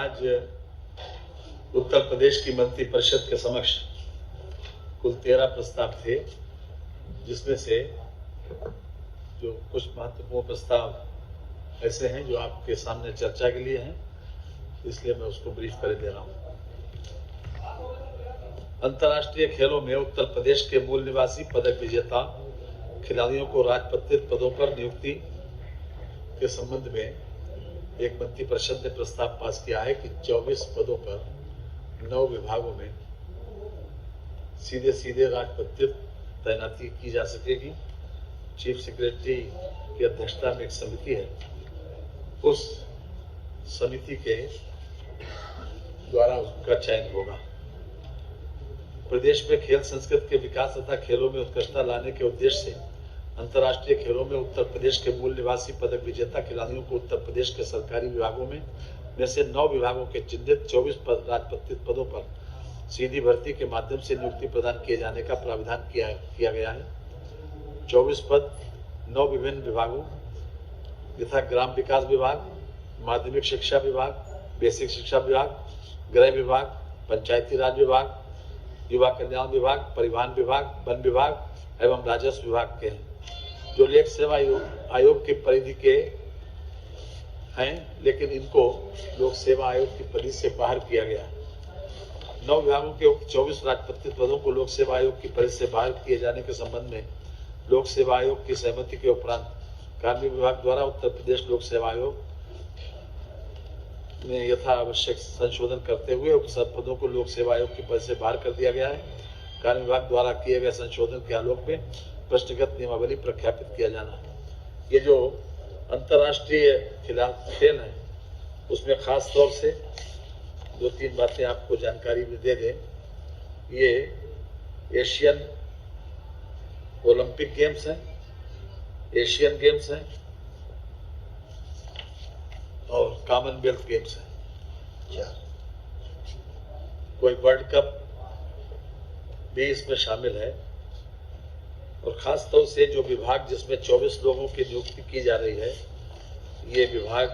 आज उत्तर प्रदेश की मंत्रिपरिषद के समक्ष कुल 13 प्रस्ताव थे, जिसमें से जो कुछ महत्वपूर्ण प्रस्ताव ऐसे हैं जो आपके सामने चर्चा के लिए हैं, इसलिए मैं उसको ब्रीफ कर दे रहा हूं। अंतर्राष्ट्रीय खेलों में उत्तर प्रदेश के मूल निवासी पदक विजेता खिलाड़ियों को राजपत्रित पदों पर नियुक्ति के संबंध में एक मंत्रिपरिषद ने प्रस्ताव पास किया है कि 24 पदों पर 9 विभागों में सीधे राजपत्रित तैनाती की जा सकेगी। चीफ सेक्रेटरी की अध्यक्षता में एक समिति है, उस समिति के द्वारा उसका चयन होगा। प्रदेश में खेल संस्कृति के विकास तथा खेलों में उत्कृष्टता लाने के उद्देश्य से अंतर्राष्ट्रीय खेलों में उत्तर प्रदेश के मूल निवासी पदक विजेता खिलाड़ियों को उत्तर प्रदेश के सरकारी विभागों में से 9 विभागों के चिन्हित 24 राजपत्रित पदों पर सीधी भर्ती के माध्यम से नियुक्ति प्रदान किए जाने का प्रावधान किया गया है। 24 पद 9 विभिन्न विभागों यथा ग्राम विकास विभाग, माध्यमिक शिक्षा विभाग, बेसिक शिक्षा विभाग, गृह विभाग, पंचायती राज विभाग, युवा कल्याण विभाग, परिवहन विभाग, वन विभाग एवं राजस्व विभाग के हैं, जो लोक सेवा आयोग की परिधि के हैं, लेकिन इनको लोक सेवा आयोग की परिधि से बाहर किया गया है। 9 विभागों के उक्त 24 राजपत्रित पदों को लोक सेवा आयोग की परिधि से बाहर किए जाने के संबंध में लोक सेवा आयोग की सहमति के उपरांत कार्मिक विभाग द्वारा उत्तर प्रदेश लोक सेवा आयोग में यथा आवश्यक संशोधन करते हुए उक्त सब पदों को लोक सेवा आयोग की परिधि से बाहर कर दिया गया है। कार्मिक विभाग द्वारा किए गए संशोधन के आलोक में प्रश्नगत नियमावली प्रख्यापित किया जाना। ये जो अंतर्राष्ट्रीय खेल है उसमें खास तौर से 2-3 बातें आपको जानकारी भी दे दें। ये एशियन ओलंपिक गेम्स हैं, एशियन गेम्स हैं और कॉमनवेल्थ गेम्स हैं। कोई वर्ल्ड कप भी इसमें शामिल है। और खास तौर से जो विभाग जिसमें 24 लोगों की नियुक्ति की जा रही है, ये विभाग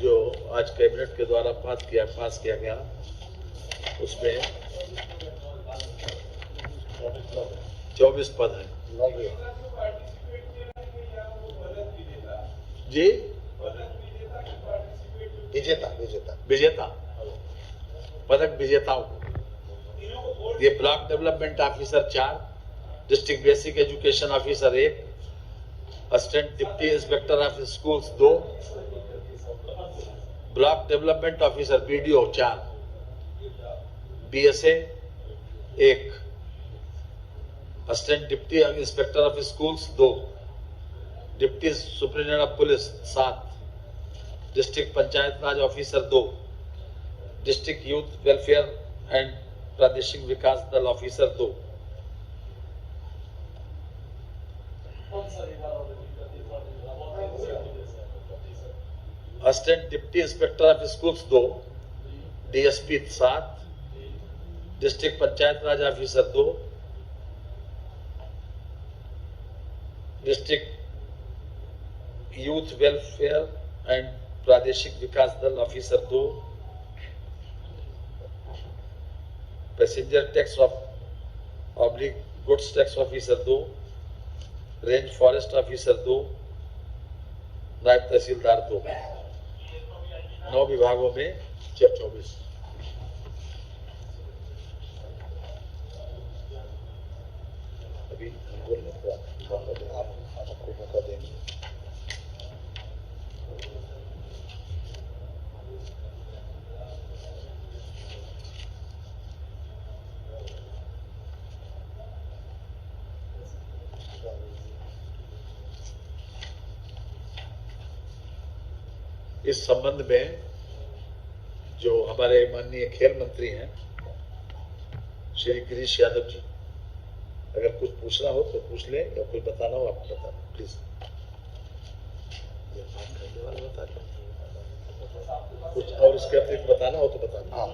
जो आज कैबिनेट के द्वारा पास किया गया, उसमें 24 पद हैं जी। विजेता पदक विजेताओं को ये block development officer 4, district basic education officer 1, assistant deputy inspector of schools 2, block development officer BDO 4, BSA 1, assistant deputy inspector of schools 2, deputy superintendent of police 7, district panchayat Raj officer 2, district youth welfare and प्रादेशिक विकास दल officer 2, assistant deputy inspector of schools 2, DSP 7, district panchayat Raj officer 2, district youth welfare and प्रादेशिक विकास दल officer 2, passenger tax oblique goods tax officer 2, range forest officer 2, नायब तहसीलदार 2। 9 विभागों में 24। अभी हम बोलने को आपको मौका देंगे। इस संबंध में जो हमारे माननीय खेल मंत्री हैं श्री गिरीश यादव जी, अगर कुछ पूछना हो तो पूछ लें या कुछ बताना हो आपको बता दें प्लीज। कुछ और इसके अतिरिक्त बताना हो तो बताना। हाँ,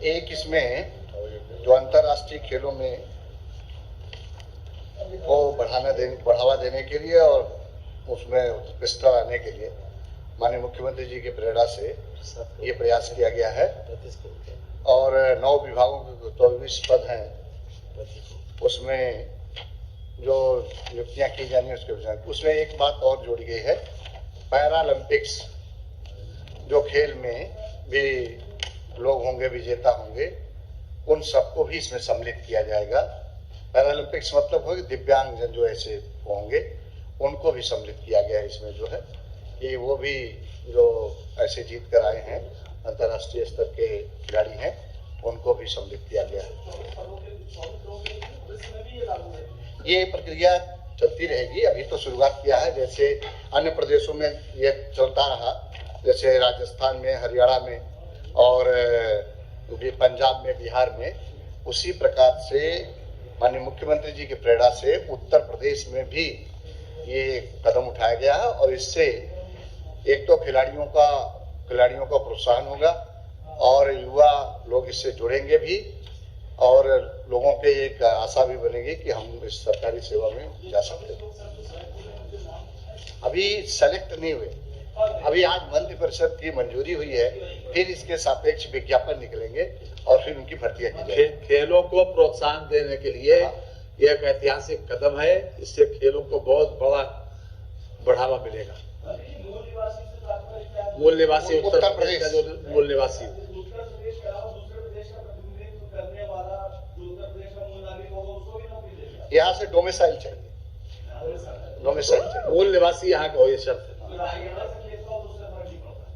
एक इसमें जो अंतर्राष्ट्रीय खेलों में को बढ़ावा देने के लिए और उसमें उत्कृष्टता लाने के लिए माननीय मुख्यमंत्री जी की प्रेरणा से ये प्रयास किया गया है और 9 विभागों के 24 पद हैं, उसमें जो नियुक्तियां की जानी उसके विषय उसमें एक बात और जोड़ी गई है, पैरालंपिक्स जो खेल में भी लोग होंगे, विजेता होंगे, उन सबको भी इसमें सम्मिलित किया जाएगा। पैरालंपिक्स मतलब हो दिव्यांगजन जो ऐसे होंगे उनको भी सम्मिलित किया गया है इसमें जो है, ये वो भी जो ऐसे जीत कर आए हैं अंतर्राष्ट्रीय स्तर के खिलाड़ी हैं उनको भी सम्मिलित किया गया है। ये प्रक्रिया चलती रहेगी, अभी तो शुरुआत किया है, जैसे अन्य प्रदेशों में ये चलता रहा, जैसे राजस्थान में, हरियाणा में और भी पंजाब में, बिहार में, उसी प्रकार से माननीय मुख्यमंत्री जी की प्रेरणा से उत्तर प्रदेश में भी ये कदम उठाया गया है और इससे एक तो खिलाड़ियों का प्रोत्साहन होगा और युवा लोग इससे जुड़ेंगे भी और लोगों के एक आशा भी बनेगी कि हम इस सरकारी सेवा में जा सकते हैं। अभी सेलेक्ट नहीं हुए, अभी आज मंत्रिपरिषद की मंजूरी हुई है, फिर इसके सापेक्ष विज्ञापन निकलेंगे और फिर उनकी भर्तियां की जाएंगी। खेलों को प्रोत्साहन देने के लिए यह एक ऐतिहासिक कदम है, इससे खेलों को बहुत बड़ा बढ़ावा मिलेगा। मूल निवासी उत्तर प्रदेश का जो मूल निवासी यहाँ से डोमिसाइल चाहिए, मूल निवासी यहाँ का हो, ये शर्त है।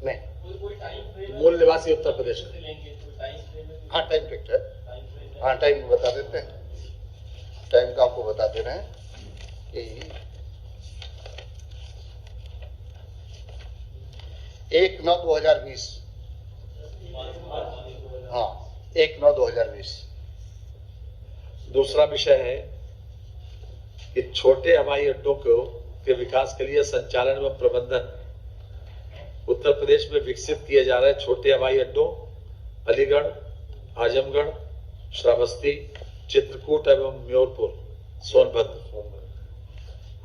नहीं, मूल निवासी उत्तर प्रदेश का। हाँ टाइम फिक्स है, हाँ टाइम बता देते हैं, टाइम का आपको बता दे रहे हैं कि 1/9/2020, हाँ 1/9/2020। दूसरा विषय है कि छोटे हवाई अड्डों के विकास के लिए संचालन एवं प्रबंधन उत्तर प्रदेश में विकसित किए जा रहे छोटे हवाई अड्डों अलीगढ़, आजमगढ़, श्रावस्ती, चित्रकूट एवं म्योरपुर, सोनभद्र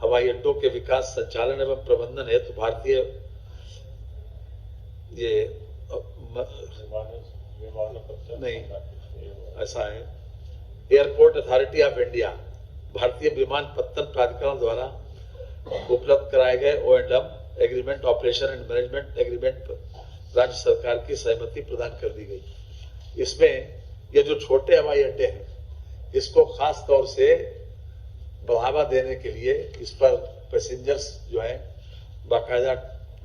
हवाई अड्डों के विकास, संचालन एवं प्रबंधन हेतु भारतीय नहीं ऐसा है एयरपोर्ट अथॉरिटी ऑफ इंडिया, भारतीय विमानपत्तन प्राधिकरण द्वारा उपलब्ध कराए गए O&M agreement, operation and management agreement पर राज्य सरकार की सहमति प्रदान कर दी गई। इसमें ये जो छोटे हवाई अड्डे हैं इसको खास तौर से बढ़ावा देने के लिए इस पर पैसेंजर्स जो है बाकायदा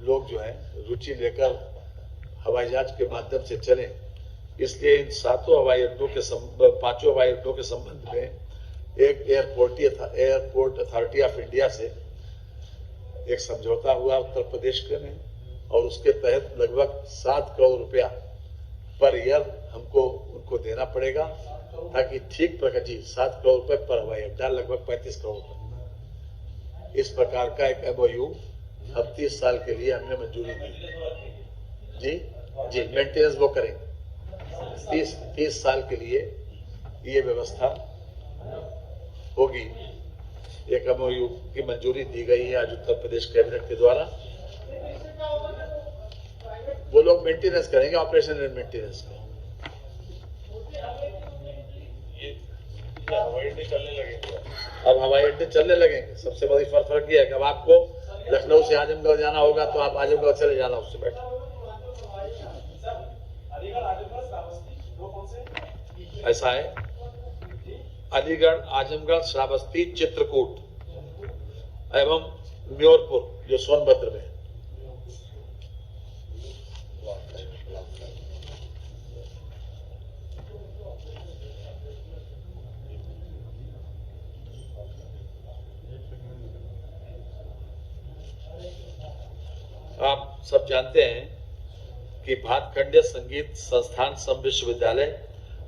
लोग जो है रुचि लेकर हवाई जहाज के माध्यम से चलें, इसलिए इन 5 हवाई अड्डों के संबंध में एक एयरपोर्ट अथॉरिटी ऑफ इंडिया से एक समझौता हुआ उत्तर प्रदेश के में और उसके तहत लगभग 7 करोड़ रुपया पर ईयर हमको उनको देना पड़ेगा ताकि ठीक प्रकार जी 7 करोड़ रुपए पर हवाई अड्डा, लगभग 35 करोड़ रुपए। इस प्रकार का एक MOU अब 30 साल के लिए हमने मंजूरी दी। जी मेंटेनेंस वो करेंगे 30 साल के लिए ये व्यवस्था होगी। एक MOU की मंजूरी दी गई है आज उत्तर प्रदेश कैबिनेट के द्वारा। वो लोग मेंटेनेंस करेंगे, ऑपरेशन एंड मेंटेनेंस का। अब हवाई अड्डे चलने लगेंगे। सबसे बड़ी फर्क ये है कि अब आपको लखनऊ से आजमगढ़ जाना होगा तो आप आजमगढ़ चले जाना उससे बैठ। ऐसा है अलीगढ़, आजमगढ़, श्रावस्ती, चित्रकूट एवं म्योरपुर जो सोनभद्र में। आप सब जानते हैं कि भातखंडे संगीत संस्थान सम विश्वविद्यालय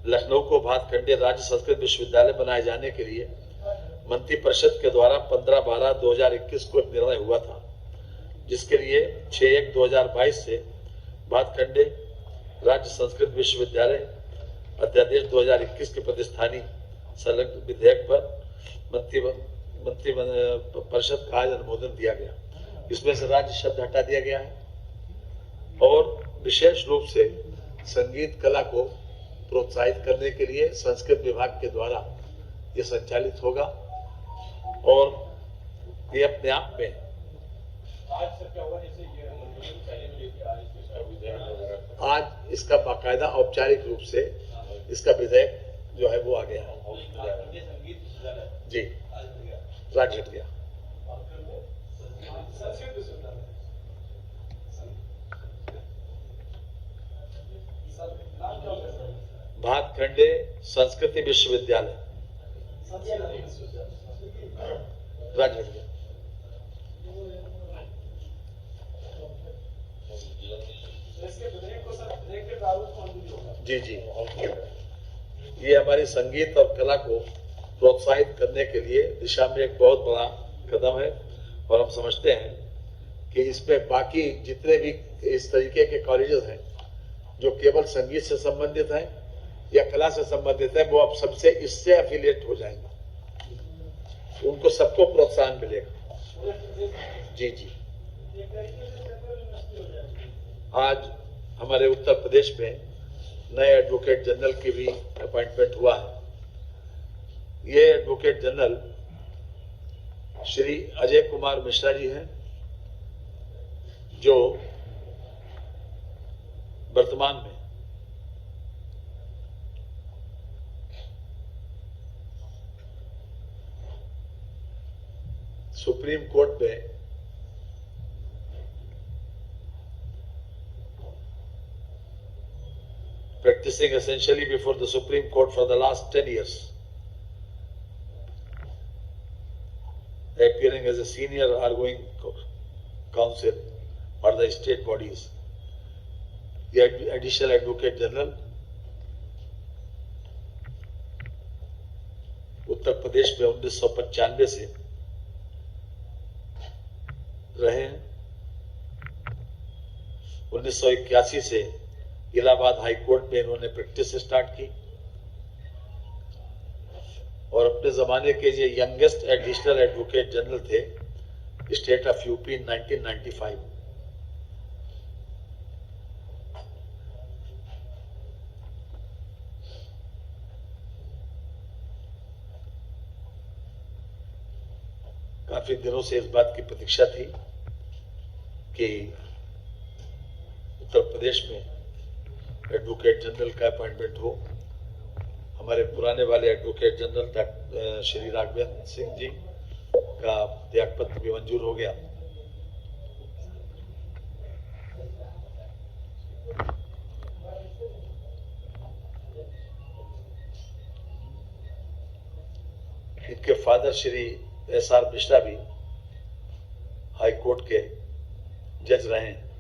लखनऊ को भातखंडे राज्य संस्कृत विश्वविद्यालय बनाए जाने के लिए मंत्रिपरिषद के द्वारा 15/12/2021 को एक निर्णय हुआ था, जिसके लिए 6/1/2022 से भातखंडे राज्य संस्कृत विश्वविद्यालय अध्यादेश 2021 के प्रतिस्थानी संलग्न विधेयक पर मंत्रिपरिषद का आज अनुमोदन दिया गया। इसमें से राज्य शब्द हटा दिया गया है और विशेष रूप से संगीत कला को प्रोत्साहित करने के लिए संस्कृत विभाग के द्वारा ये संचालित होगा। और ये अपने आप में आज इसका बाकायदा औपचारिक रूप से इसका विधेयक जो है वो आ गया है जी, राज घट गया। भातखंडे संस्कृति विश्वविद्यालय राज घट गया। जी जी, ये हमारी संगीत और कला को प्रोत्साहित करने के लिए दिशा में एक बहुत बड़ा कदम है। और हम समझते हैं कि इसमें बाकी जितने भी इस तरीके के कॉलेजेस हैं जो केवल संगीत से संबंधित हैं या कला से संबंधित है, वो अब सबसे इससे एफिलिएट हो जाएंगे, उनको सबको प्रोत्साहन मिलेगा। जी जी, आज हमारे उत्तर प्रदेश में नए एडवोकेट जनरल की भी अपॉइंटमेंट हुआ है। ये एडवोकेट जनरल श्री अजय कुमार मिश्रा जी हैं, जो वर्तमान में सुप्रीम कोर्ट में practicing essentially before the Supreme Court for the last 10 years, appearing as a senior arguing counsel for the state bodies. The additional advocate general Uttar Pradesh में 1995 से रहे हैं। 1981 से इलाहाबाद हाई कोर्ट में इन्होंने प्रैक्टिस स्टार्ट की और अपने जमाने के ये यंगेस्ट एडिशनल एडवोकेट जनरल थे स्टेट ऑफ यूपी इन 1995। काफी दिनों से इस बात की प्रतीक्षा थी कि उत्तर प्रदेश में एडवोकेट जनरल का अपॉइंटमेंट हो। हमारे पुराने वाले एडवोकेट जनरल श्री राघवेंद्र सिंह जी का त्यागपत्र भी मंजूर हो गया। इनके फादर श्री SR मिश्रा भी हाई कोर्ट के जज रहे हैं।